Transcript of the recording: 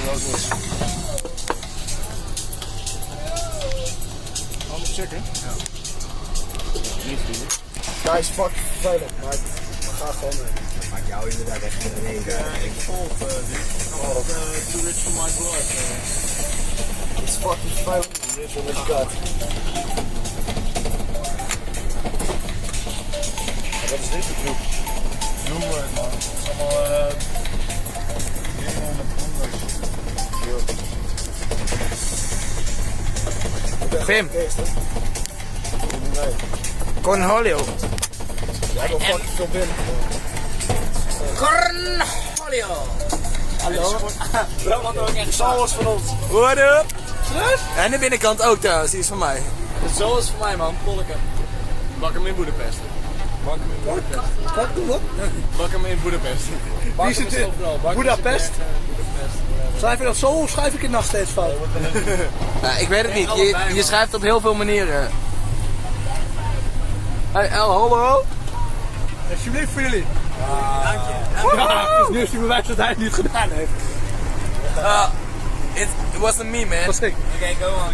welke is. Anders checken? Ja. Niet vrienden. Ja, hij is fucking vervelend, maar ik ga gewoon mee. Dat maakt jou inderdaad echt geen reden. Ik volg dit. Too rich for my blood. Het is fucking vervelend. Dit is wat ik got. Wat is dit voor groep? Noem het man. Het is allemaal dingen met honderd. Pim. Nee. Cornholio. Ja, ik wil fucking veel binnen. Cornholio. Hallo? Bram had ook echt alles van ons. What up? En de binnenkant ook trouwens, die is van mij. Zo is het voor mij man, Polken. Bak hem in Boedapest. Bak hem in Boedapest. Wat? Bak hem in Boedapest. Wie zit in? Boedapest? Schrijf je dat zo of schrijf ik het nog steeds fout? Ik weet het niet, je schrijft op heel veel manieren. Hey El, hallo? Alsjeblieft voor jullie. Dank je. Ja, nu is hij bewijs dat hij het niet gedaan heeft. It wasn't me, man. Dat was ik. Oké, go on.